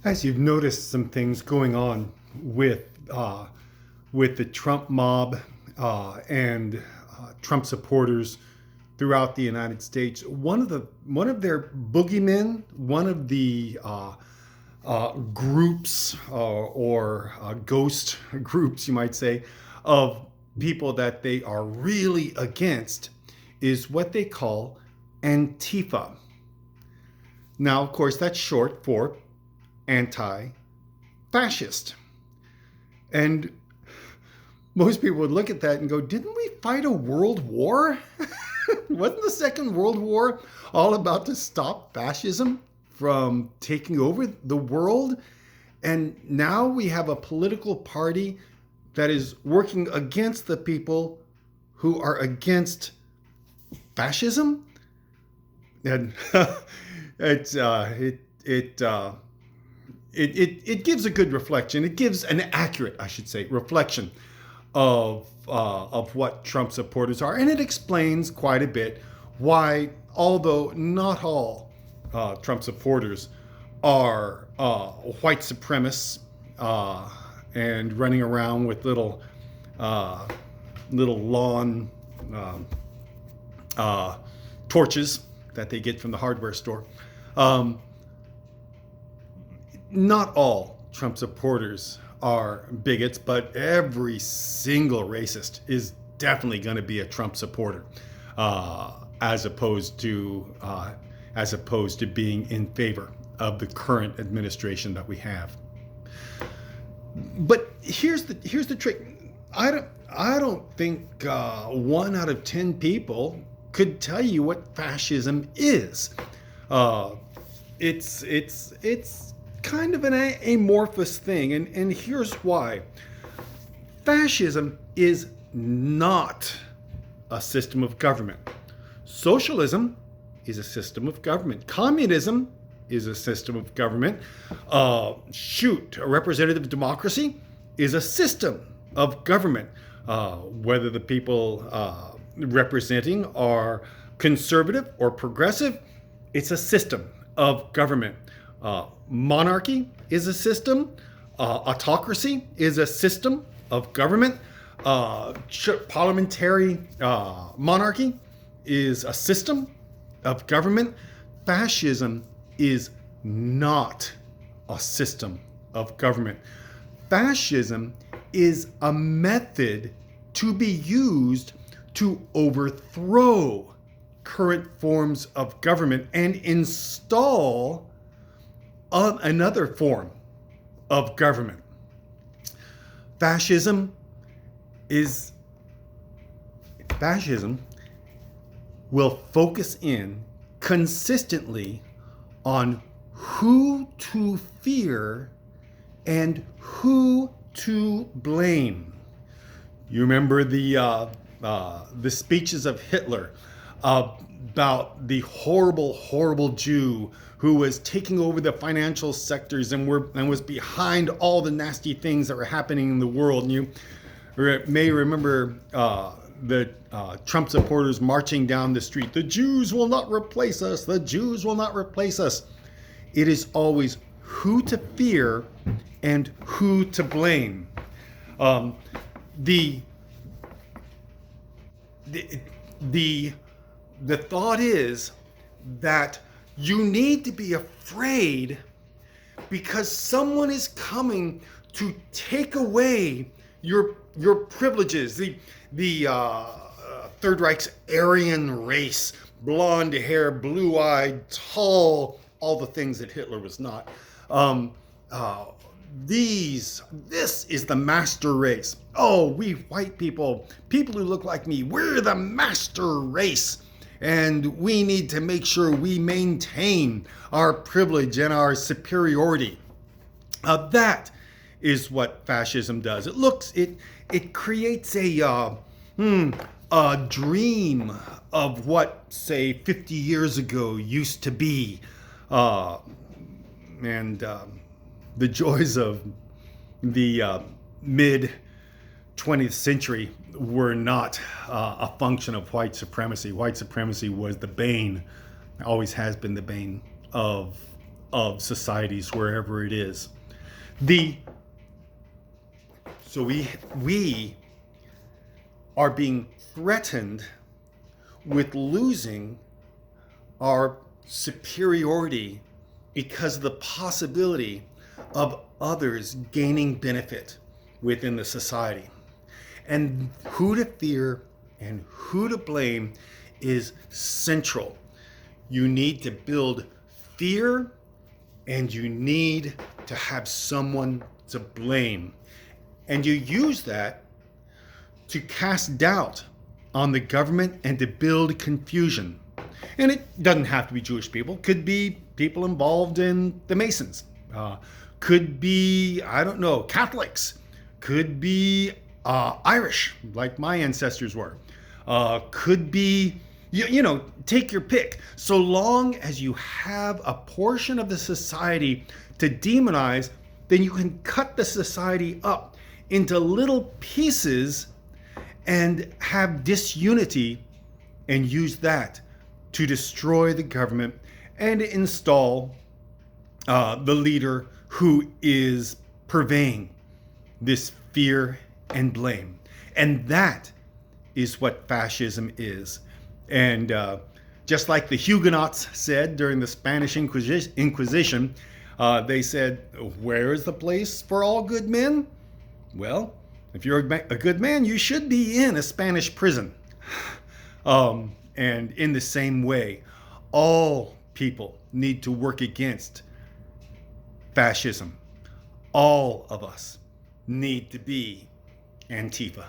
As you've noticed some things going on with the Trump mob and Trump supporters throughout the United States, one of their boogeymen, one of the groups or ghost groups, you might say, of people that they are really against is what they call Antifa. Now, of course, that's short for anti-fascist. And most people would look at that and go, didn't we fight a world war? Wasn't the Second World War all about to stop fascism from taking over the world? And now we have a political party that is working against the people who are against fascism? And it's it gives a good reflection. It gives an accurate, I should say, reflection of what Trump supporters are, and it explains quite a bit why, although not all Trump supporters are white supremacists and running around with little lawn torches that they get from the hardware store. Not all Trump supporters are bigots, but every single racist is definitely going to be a Trump supporter, as opposed to being in favor of the current administration that we have. But here's the trick. I don't think 1 out of 10 people could tell you what fascism is. It's kind of an amorphous thing, and here's why. Fascism is not a system of government. Socialism is a system of government. Communism is a system of government. A representative democracy is a system of government. Whether the people representing are conservative or progressive, it's a system of government. Monarchy is a system. Autocracy is a system of government. Parliamentary monarchy is a system of government. Fascism is not a system of government. Fascism is a method to be used to overthrow current forms of government and install another form of government. Fascism will focus in consistently on who to fear and who to blame. You remember the speeches of Hitler about the horrible Jew who was taking over the financial sectors and was behind all the nasty things that were happening in the world. And you may remember the Trump supporters marching down the street. The Jews will not replace us. The Jews will not replace us. It is always who to fear and who to blame. The thought is that you need to be afraid because someone is coming to take away your privileges. The Third Reich's Aryan race, blonde hair, blue-eyed, tall, all the things that Hitler was not. This is the master race. Oh, we white people who look like me, we're the master race. And we need to make sure we maintain our privilege and our superiority. That is what fascism does. It creates a dream of what, say, 50 years ago used to be. And the joys of the mid 20th century were not a function of white supremacy. White supremacy was the bane, always has been the bane of of societies wherever it is. So we are being threatened with losing our superiority because of the possibility of others gaining benefit within the society. And who to fear and who to blame is central. You need to build fear, and you need to have someone to blame. And you use that to cast doubt on the government and to build confusion. And it doesn't have to be Jewish people. Could be people involved in the Masons. Could be, I don't know, Catholics. Could be Irish, like my ancestors were. Could be, you know, take your pick. So long as you have a portion of the society to demonize, then you can cut the society up into little pieces and have disunity and use that to destroy the government and install the leader who is purveying this fear and blame. And that is what fascism is. And just like the Huguenots said during the Spanish Inquisition, they said, where is the place for all good men? Well, if you're a good man, you should be in a Spanish prison. And in the same way, all people need to work against fascism. All of us need to be Antifa.